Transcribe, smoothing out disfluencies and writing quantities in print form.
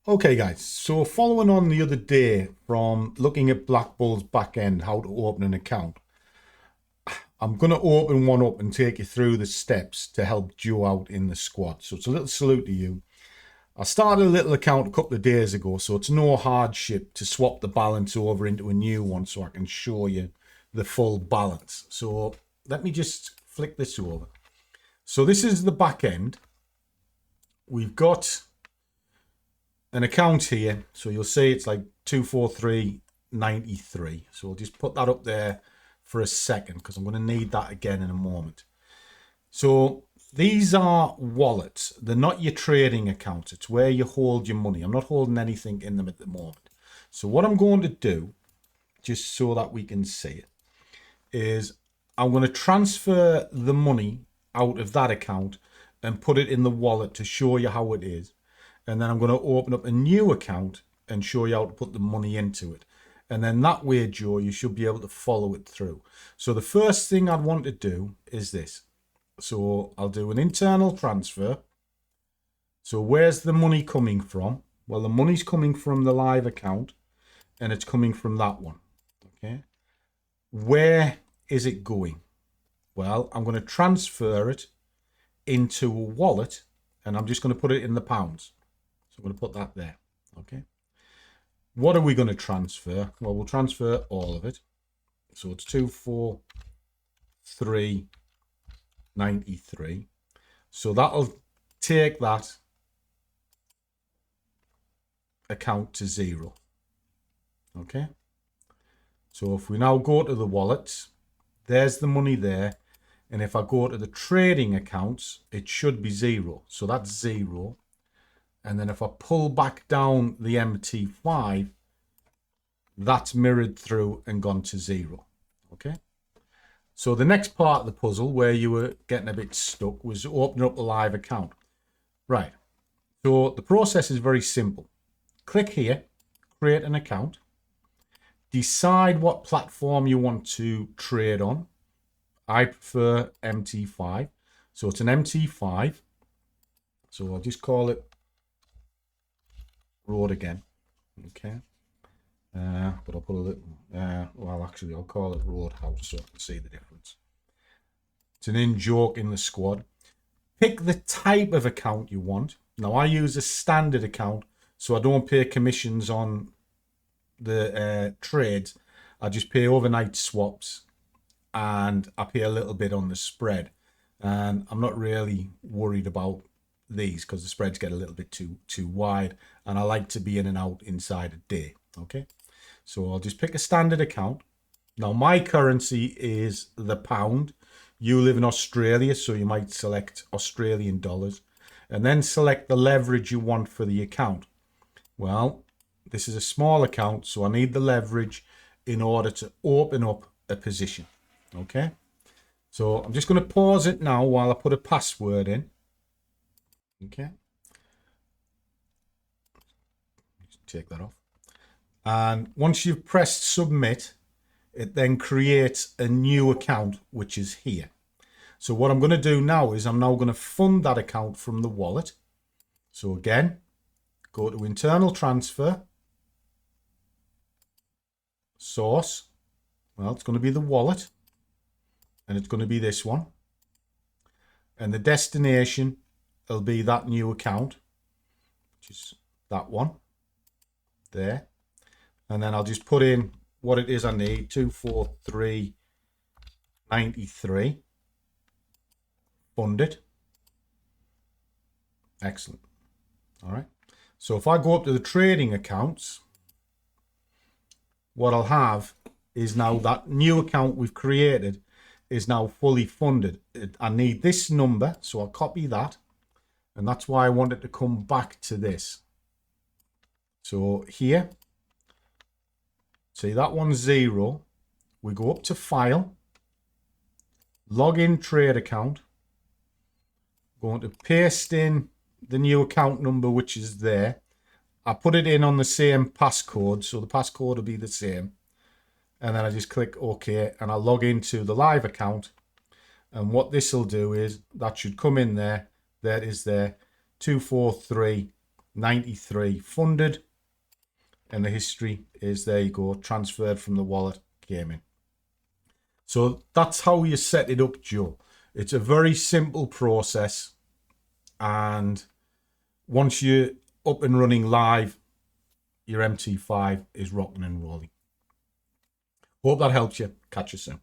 Okay guys, so following on the other day from looking at BlackBull's back end, how to open an account, I'm going to open one up and take you through the steps to help Joe out in the squad. So it's a little salute to you. I started a little account a couple of days ago, so it's no hardship to swap the balance over into a new one so I can show you the full balance. So let me just flick this over. So this is the back end. We've got an account here, so you'll see it's like 243.93. So I'll just put that up there for a second because I'm going to need that again in a moment. So these are wallets. They're not your trading accounts. It's where you hold your money. I'm not holding anything in them at the moment. So what I'm going to do, just so that we can see it, is I'm going to transfer the money out of that account and put it in the wallet to show you how it is. And then I'm going to open up a new account and show you how to put the money into it. And then that way, Joe, you should be able to follow it through. So the first thing I'd want to do is this. So I'll do an internal transfer. So where's the money coming from? Well, the money's coming from the live account and it's coming from that one. Okay. Where is it going? Well, I'm going to transfer it into a wallet and I'm just going to put it in the pounds. So I'm going to put that there. Okay. What are we going to transfer? Well, we'll transfer all of it. So it's 243.93. So that'll take that account to zero. Okay. So if we now go to the wallets, there's the money there. And if I go to the trading accounts, it should be zero. So that's zero. And then if I pull back down the MT5, that's mirrored through and gone to zero. Okay. So the next part of the puzzle where you were getting a bit stuck was opening up a live account. Right. So the process is very simple. Click here, create an account, decide what platform you want to trade on. I prefer MT5. So it's an MT5. So I'll just call it Road again. Okay. But I'll put a little, well, actually, I'll call it Roadhouse so I can see the difference. It's an in-joke in the squad. Pick the type of account you want. Now, I use a standard account, so I don't pay commissions on the trades. I just pay overnight swaps, and I pay a little bit on the spread. And I'm not really worried about these because the spreads get a little bit too wide, and I like to be in and out inside a day. Okay. So I'll just pick a standard account. Now my currency is the pound. You live in Australia, so you might select Australian dollars and then select the leverage you want for the account. Well, this is a small account, so I need the leverage in order to open up a position. Okay. So I'm just going to pause it now while I put a password in. Okay. Just take that off. And once you've pressed submit, it then creates a new account, which is here. So what I'm going to do now is I'm now going to fund that account from the wallet. So again, go to internal transfer, source. Well, it's going to be the wallet and it's going to be this one. And the destination will be that new account, which is that one there. And then I'll just put in what it is I need, 243.93. Fund it. Excellent. All right. So if I go up to the trading accounts, what I'll have is now that new account we've created is now fully funded. I need this number, so I'll copy that. And that's why I want it to come back to this. So here, see that one's zero. We go up to file, login trade account, going to paste in the new account number, which is there. I put it in on the same passcode, so the passcode will be the same. And then I just click OK and I'll log into the live account. And what this will do is that should come in there. There it is there, 243 93 funded, and the history is, there you go, transferred from the wallet, came in. So that's how you set it up, Joe. It's a very simple process, and once you're up and running live, your MT5 is rocking and rolling. Hope that helps you. Catch you soon.